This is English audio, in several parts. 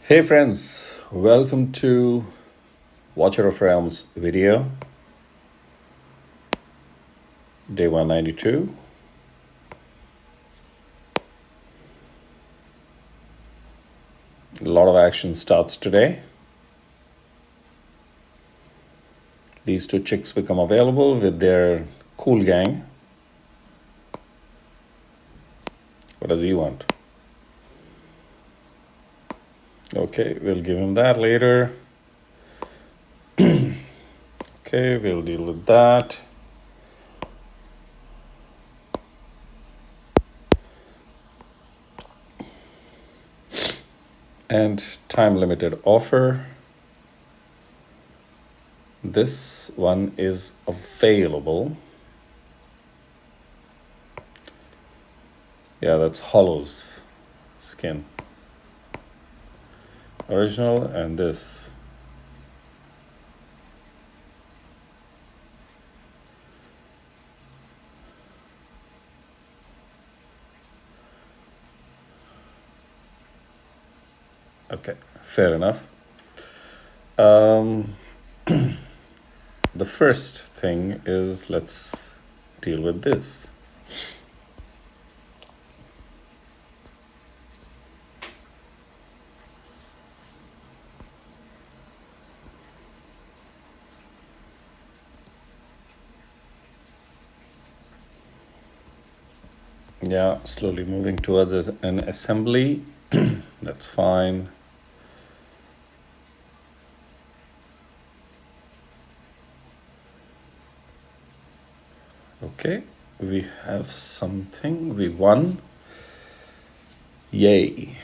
Hey friends, welcome to Watcher of Realms video, day 192. A lot of action starts today. These two chicks become available with their cool gang. What does he want? Okay, we'll give him that later. Okay, we'll deal with that. And time limited offer. This one is available. Yeah, that's Hollow's skin. Original and this. Okay, fair enough. The first thing is let's deal with this. Yeah, slowly moving towards an assembly. That's fine. Okay, we have something. We won. Yay.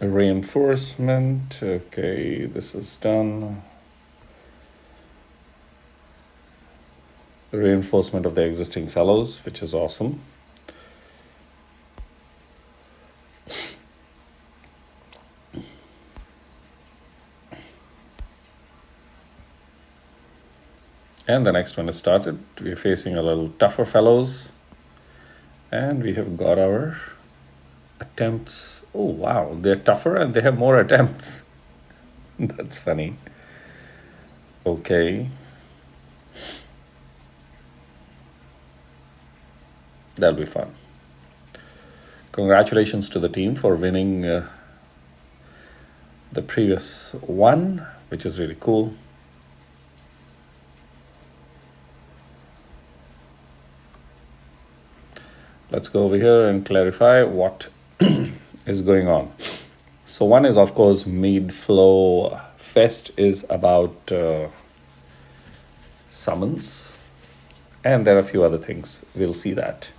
A reinforcement. Okay, this is done. A reinforcement of the existing fellows, which is awesome. And the next one is started. We're facing a little tougher fellows. And we have got our attempts. Oh, wow. They're tougher and they have more attempts. That's funny. Okay. That'll be fun. Congratulations to the team for winning the previous one, which is really cool. Let's go over here and clarify what is going on. So one is, of course, Mead Flow Fest is about summons. And there are a few other things. We'll see that.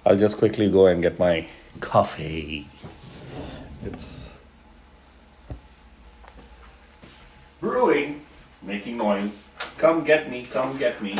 I'll just quickly go and get my coffee. It's brewing, making noise. Come get me, come get me.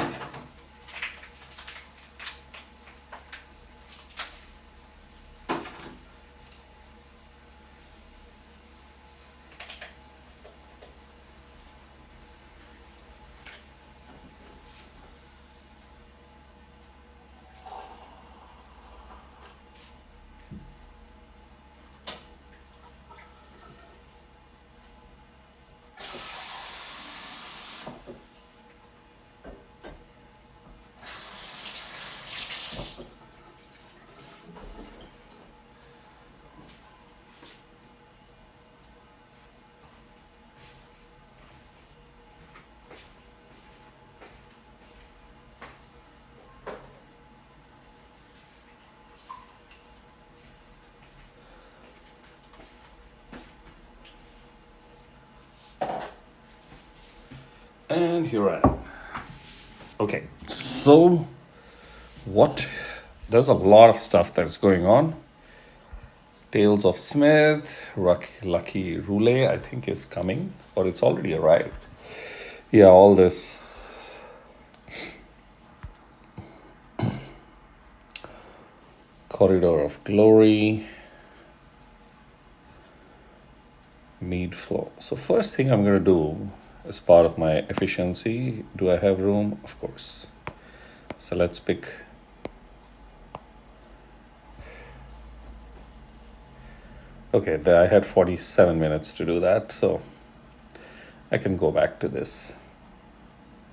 And here I am. Okay, so there's a lot of stuff that's going on. Tales of Smith, Lucky Roulette, I think is coming, or it's already arrived. Yeah, all this Corridor of Glory, Mead Flow. So first thing I'm going to do as part of my efficiency, do I have room? Of course. So let's pick Okay, I had 47 minutes to do that, so I can go back to this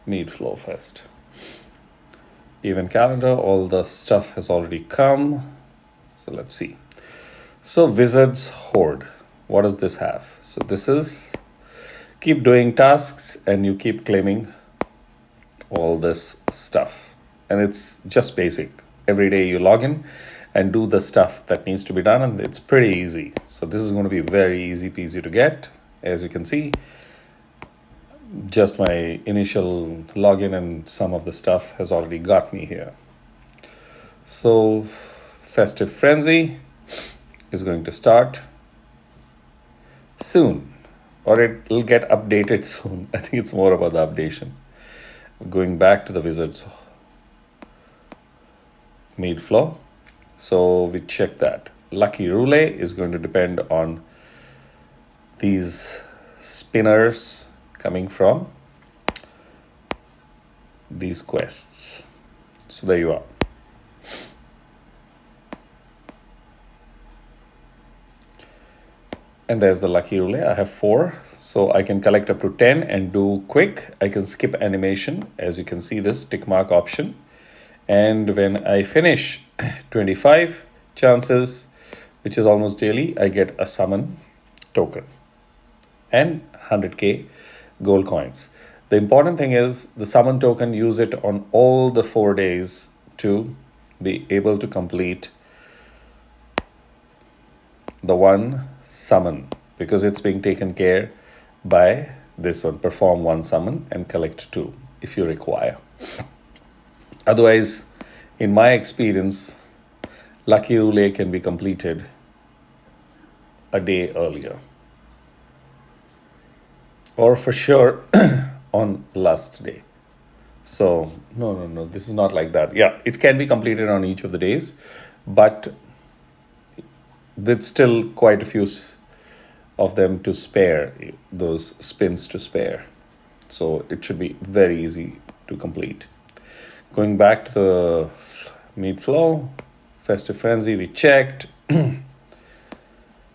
Mead Flow Fest. Event calendar, all the stuff has already come. So let's see. So Wizards Horde, what does this have? So this is keep doing tasks and you keep claiming all this stuff. And it's just basic. Every day you log in and do the stuff that needs to be done, and it's pretty easy. So this is going to be very easy peasy to get. As you can see, just my initial login and some of the stuff has already got me here. So Festive Frenzy is going to start soon, or it'll get updated soon. I think it's more about the updation. Going back to the Wizards Mead Flow. So we check that. Lucky Roulette is going to depend on these spinners coming from these quests. So there you are. And there's the Lucky Roulette. I have 4. So I can collect up to 10 and do quick. I can skip animation. As you can see, this tick mark option. And when I finish 25 chances, which is almost daily, I get a summon token and 100k gold coins. The important thing is the summon token, use it on all the 4 days to be able to complete the one summon, because it's being taken care by this one. Perform 1 summon and collect 2 if you require. Otherwise, in my experience, Lucky Roulette can be completed a day earlier, or for sure on last day. So no, this is not like that. Yeah, it can be completed on each of the days, but with still quite a few of them to spare, those spins to spare. So it should be very easy to complete. Going back to the Mead Flow, Festive Frenzy, we checked.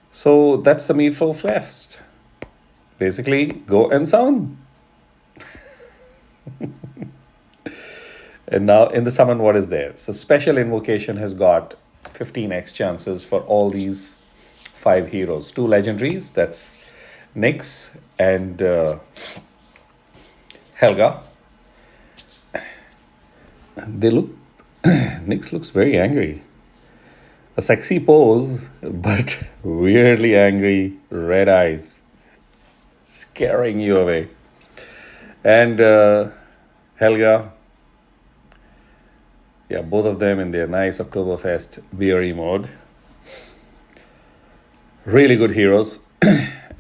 So that's the Mead Flow Fest. Basically, go and summon. And now in the summon, what is there? So Special Invocation has got 15x chances for all these 5 heroes. 2 legendaries, that's Nyx and Helga. They look, Nyx looks very angry. A sexy pose, but weirdly angry, red eyes, scaring you away. And Helga, yeah, both of them in their nice Oktoberfest beery mode. Really good heroes,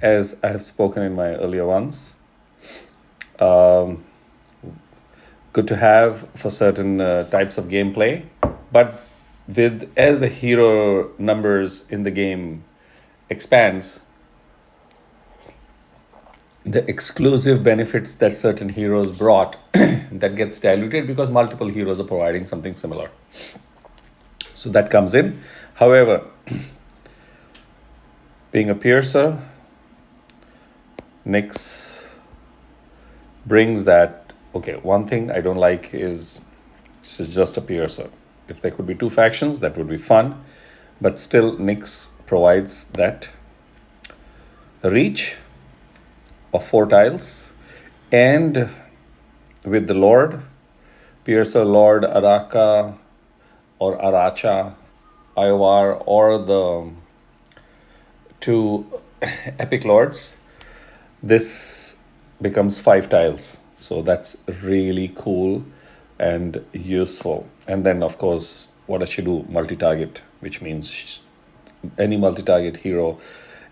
as I have spoken in my earlier ones. Good to have for certain types of gameplay, but as the hero numbers in the game expands, the exclusive benefits that certain heroes brought that gets diluted because multiple heroes are providing something similar. So that comes in. However, being a piercer, Nyx brings that. Okay, one thing I don't like is she's just a piercer. If there could be 2 factions, that would be fun. But still, Nyx provides that reach of 4 tiles. And with the Lord, Piercer, Lord, Araka, or Aracha, Iovar, or the 2 Epic Lords, this becomes 5 tiles. So that's really cool and useful. And then, of course, what does she do? Multi-target, which means any multi-target hero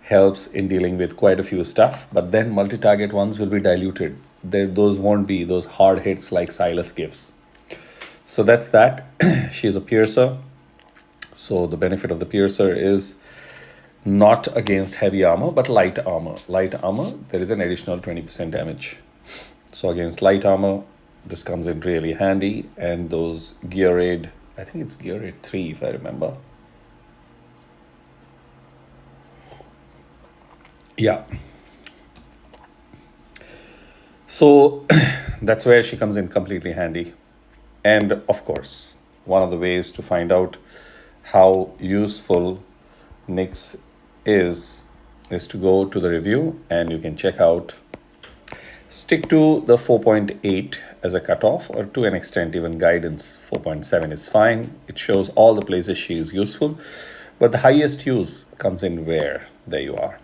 helps in dealing with quite a few stuff, but then multi-target ones will be diluted. Those won't be those hard hits like Silas gives. So that's that. She's a piercer. So the benefit of the piercer is not against heavy armor, but light armor. Light armor, there is an additional 20% damage. So against light armor, this comes in really handy. And those Gear Aid, I think it's Gear Aid 3 if I remember. Yeah. So that's where she comes in completely handy. And of course, one of the ways to find out how useful Nix is to go to the review and you can check out. Stick to the 4.8 as a cutoff, or to an extent, even guidance 4.7 is fine. It shows all the places she is useful, but the highest use comes in where. There you are.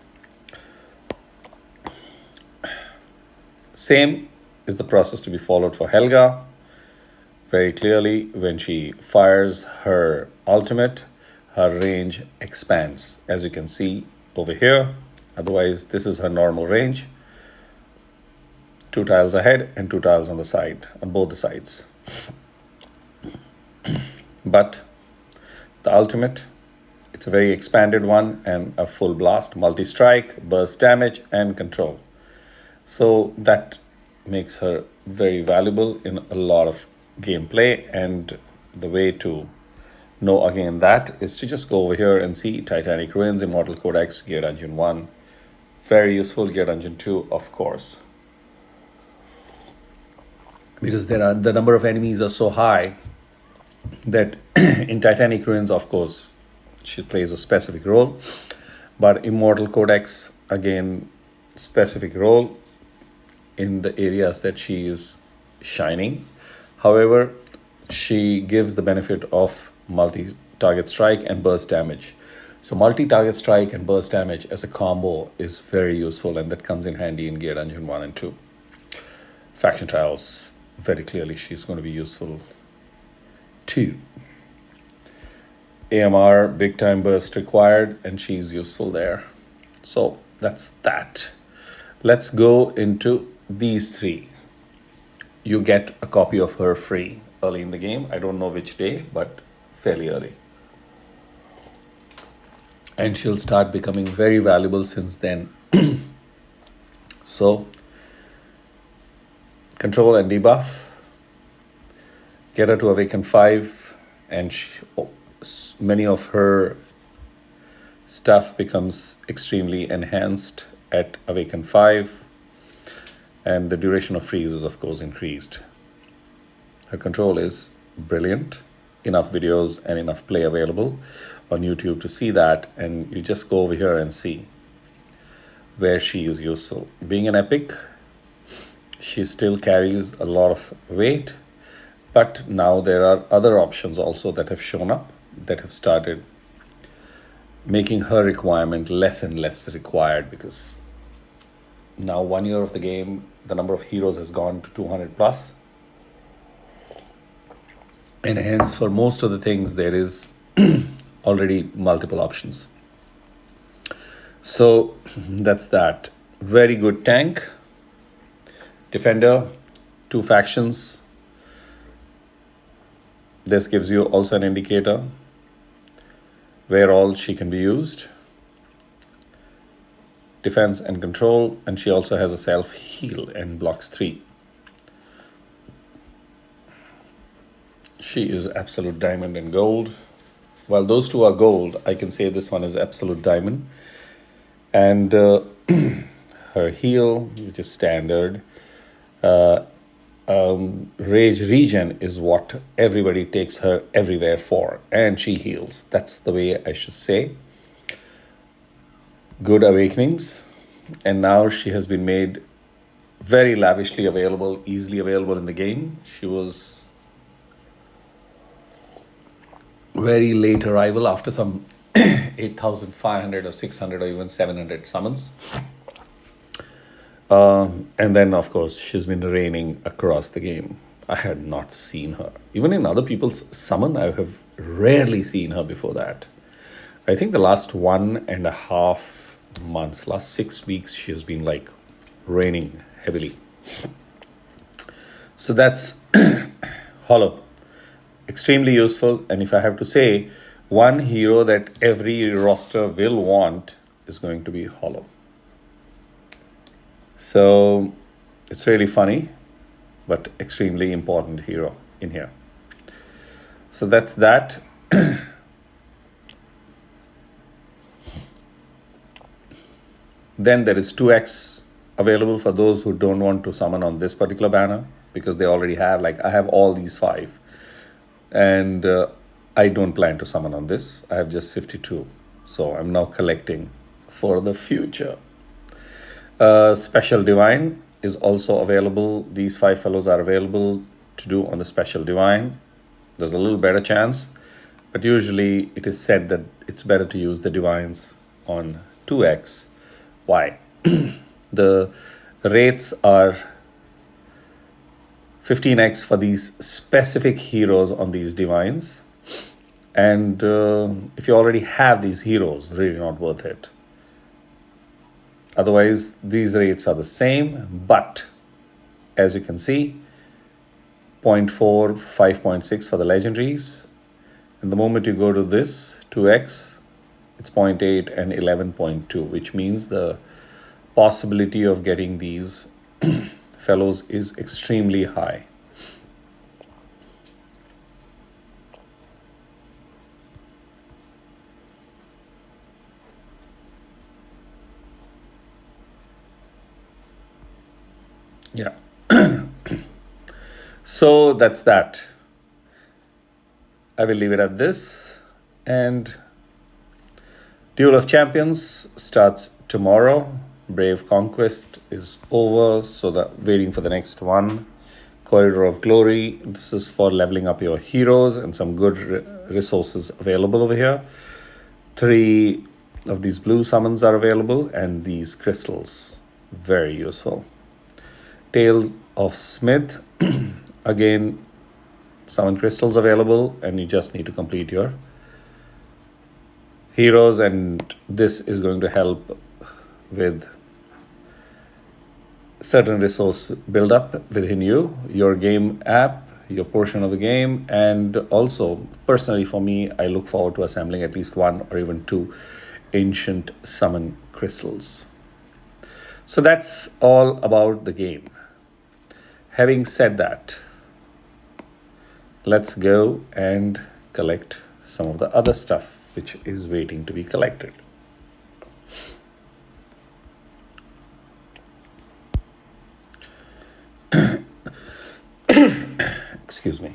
Same is the process to be followed for Helga. Very clearly, when she fires her ultimate, her range expands, as you can see over here. Otherwise, this is her normal range. 2 tiles ahead and 2 tiles on the side, on both the sides. But the ultimate, it's a very expanded one and a full blast, multi-strike, burst damage, and control. So that makes her very valuable in a lot of gameplay. And the way to know again that is to just go over here and see Titanic Ruins, Immortal Codex, Gear Dungeon 1. Very useful. Gear Dungeon 2, of course. Because the number of enemies are so high that in Titanic Ruins, of course, she plays a specific role. But Immortal Codex, again, specific role in the areas that she is shining. However, she gives the benefit of multi-target strike and burst damage. So multi-target strike and burst damage as a combo is very useful, and that comes in handy in Gear Dungeon 1 and 2. Faction Trials, very clearly she's going to be useful too. AMR, big time burst required, and she's useful there. So that's that. Let's go into these three. You get a copy of her free early in the game. I don't know which day, but fairly early. And she'll start becoming very valuable since then. So, control and debuff. Get her to Awaken 5, and many of her stuff becomes extremely enhanced at Awaken 5. And the duration of freeze is, of course, increased. Her control is brilliant. Enough videos and enough play available on YouTube to see that. And you just go over here and see where she is useful. Being an epic, she still carries a lot of weight. But now there are other options also that have shown up, that have started making her requirement less and less required, because now 1 year of the game, the number of heroes has gone to 200 plus. And hence, for most of the things, there is already multiple options. So that's that. Very good tank. Defender, 2 factions. This gives you also an indicator where all she can be used. Defense and control, and she also has a self heal and blocks 3. She is absolute diamond and gold. While those two are gold, I can say this one is absolute diamond. And her heal, which is standard, rage regen is what everybody takes her everywhere for, and she heals. That's the way I should say. Good awakenings, and now she has been made very lavishly available, easily available in the game. She was very late arrival after some 8,500 or 600 or even 700 summons. And then, of course, she's been reigning across the game. I had not seen her. Even in other people's summon, I have rarely seen her before that. I think the last 1.5 months, last 6 weeks, she has been like reigning heavily. So that's Hollow. Extremely useful. And if I have to say, one hero that every roster will want is going to be Hollow. So it's really funny, but extremely important hero in here. So that's that. Then there is 2x available for those who don't want to summon on this particular banner because they already have, like, I have all these 5, and I don't plan to summon on this. I have just 52, so I'm now collecting for the future. Special Divine is also available. These 5 fellows are available to do on the Special Divine. There's a little better chance, but usually it is said that it's better to use the Divines on 2x. Why? The rates are 15x for these specific heroes on these Divines. And if you already have these heroes, really not worth it. Otherwise, these rates are the same, but as you can see, 0.4, 5.6 for the legendaries. And the moment you go to this 2x, it's 0.8 and 11.2, which means the possibility of getting these fellows is extremely high. Yeah. So that's that. I will leave it at this. And Duel of Champions starts tomorrow. Brave Conquest is over, so that waiting for the next one. Corridor of Glory. This is for leveling up your heroes and some good resources available over here. 3 of these blue summons are available, and these crystals, very useful. Tales of Smith. Again, summon crystals available, and you just need to complete your heroes, and this is going to help with certain resource build up within you, your game app, your portion of the game. And also, personally for me, I look forward to assembling at least 1 or even 2 ancient summon crystals. So that's all about the game. Having said that, let's go and collect some of the other stuff which is waiting to be collected. Excuse me.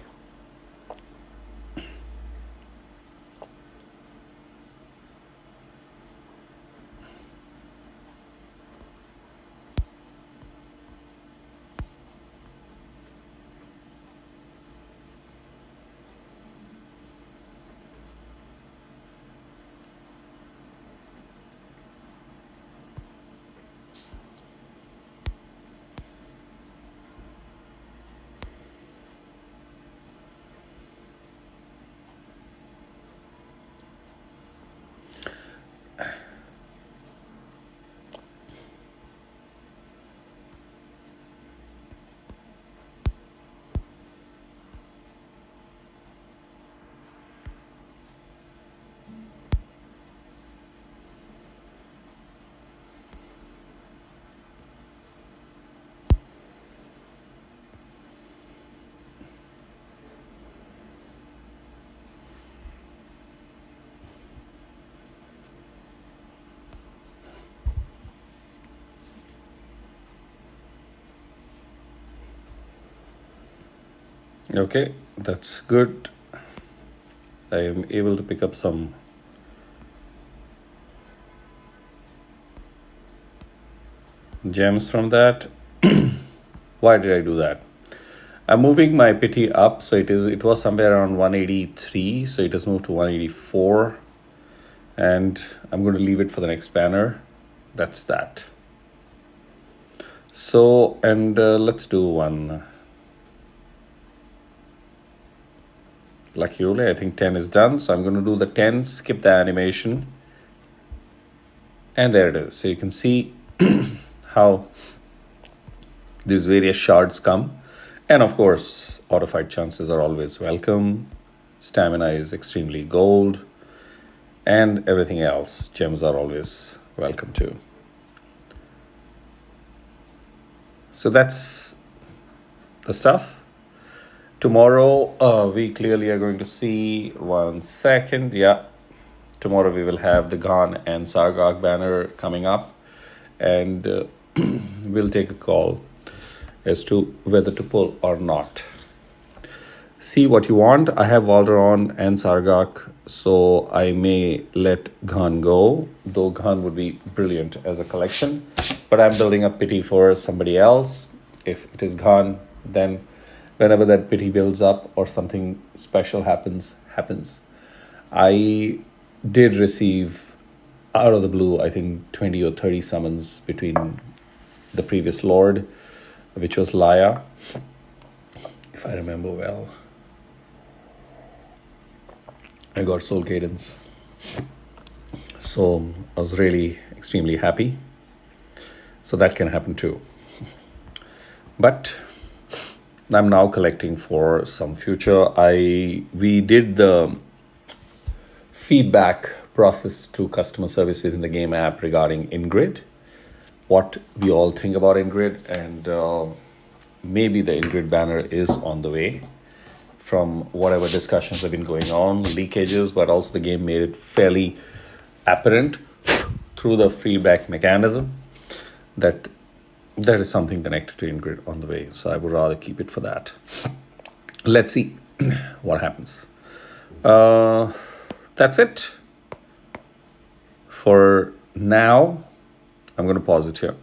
Okay, that's good. I am able to pick up some gems from that. Why did I do that? I'm moving my pity up, so it was somewhere around 183, so it has moved to 184, and I'm going to leave it for the next banner. That's that. So, and let's do one Lucky Roulette. I think 10 is done, so I'm going to do the 10, skip the animation, and there it is. So you can see how these various shards come. And of course, auto fight chances are always welcome. Stamina is extremely gold, and everything else, gems are always welcome too. So that's the stuff. Tomorrow, we clearly are going to see, 1 second, yeah. Tomorrow we will have the Ghan and Sargak banner coming up. and we'll take a call as to whether to pull or not. See what you want. I have Valderon and Sargak, so I may let Ghan go, though Ghan would be brilliant as a collection. But I'm building a pity for somebody else. If it is Ghan, then whenever that pity builds up or something special happens. I did receive out of the blue, I think 20 or 30 summons between the previous Lord, which was Laya, if I remember well. I got Soul Cadence. So I was really extremely happy. So that can happen too. But I'm now collecting for some future. We did the feedback process to customer service within the game app regarding Ingrid, what we all think about Ingrid, and maybe the Ingrid banner is on the way from whatever discussions have been going on, leakages, but also the game made it fairly apparent through the feedback mechanism that there is something connected to Ingrid on the way. So I would rather keep it for that. Let's see what happens. That's it for now. I'm going to pause it here.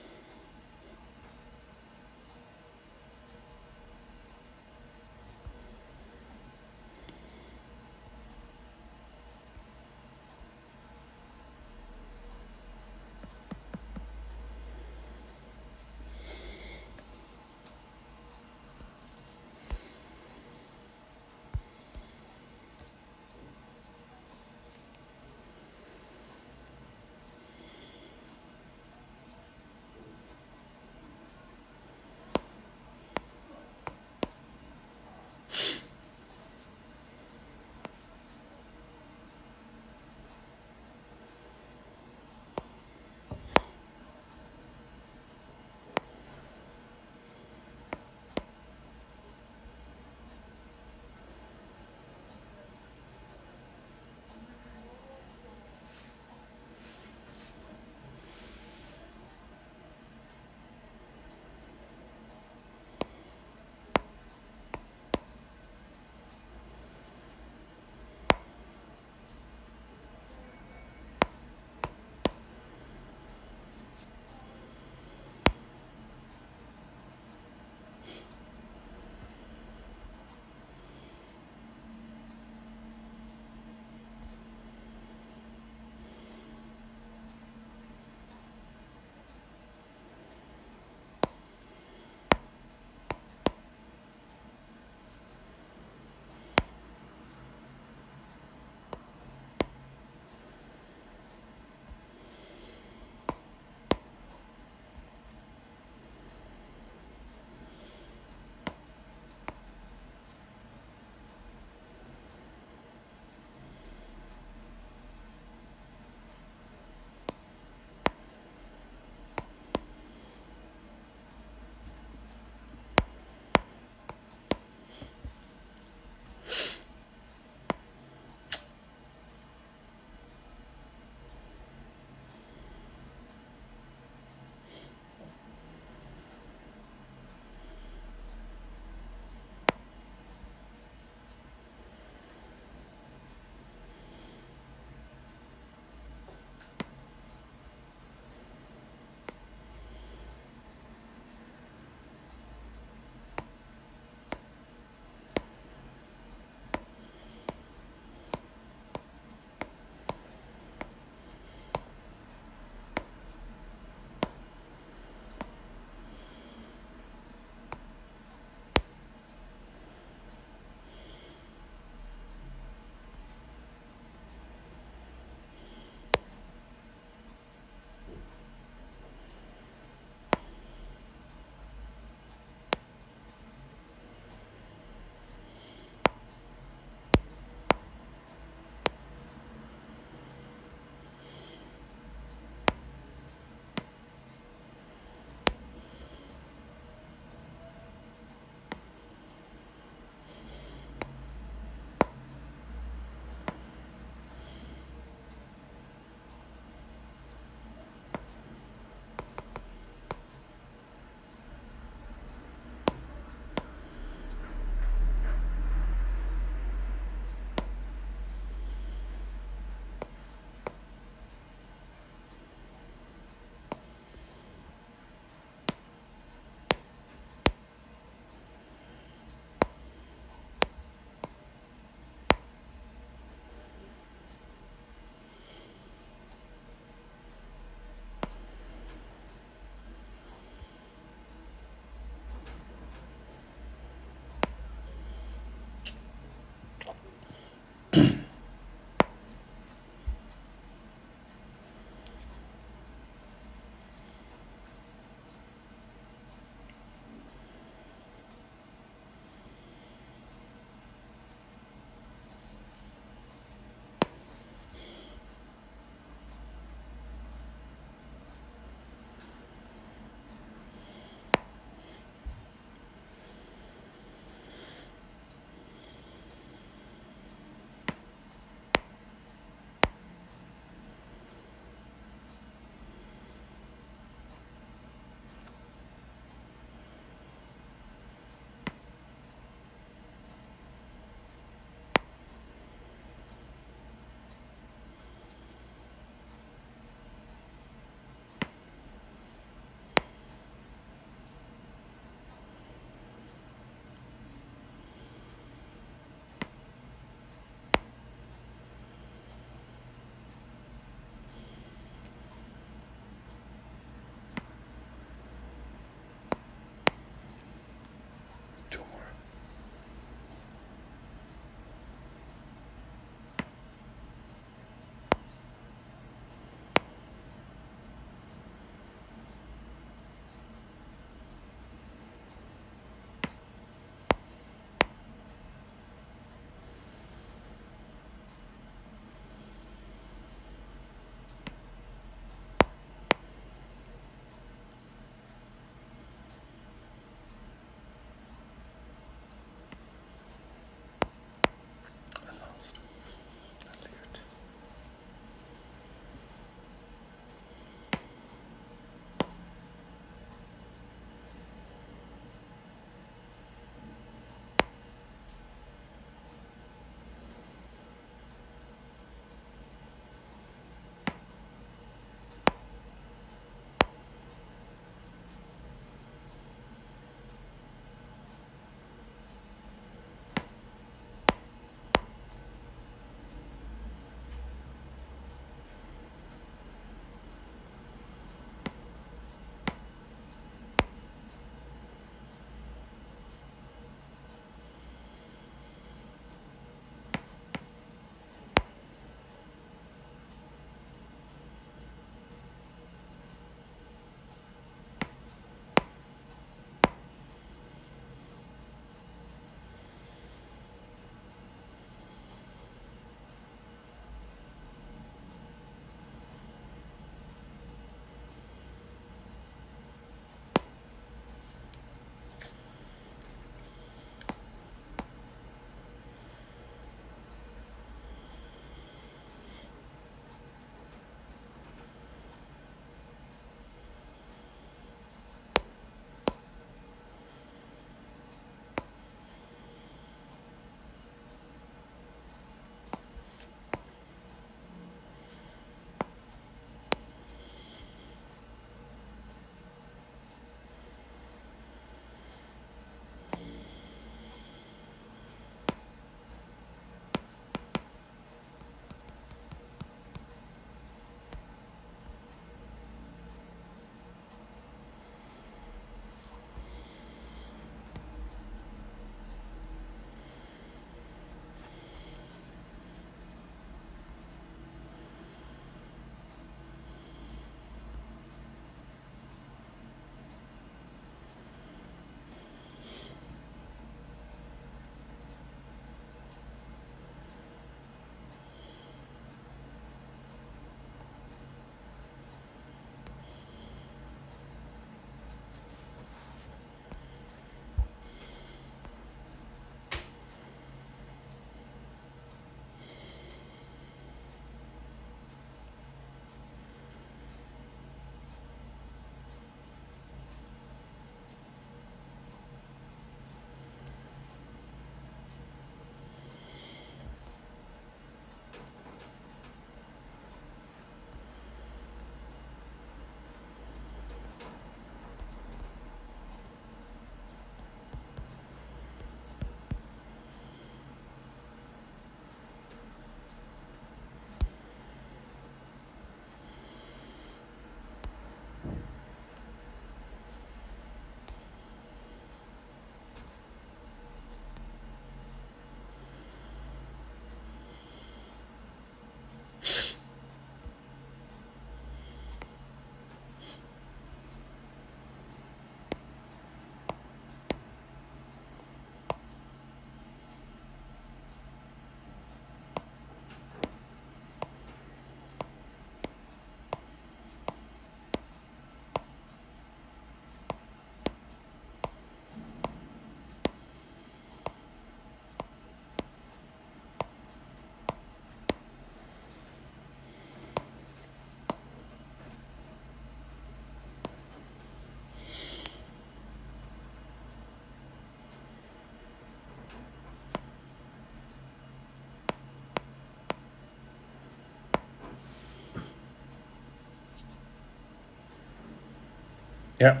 Yeah.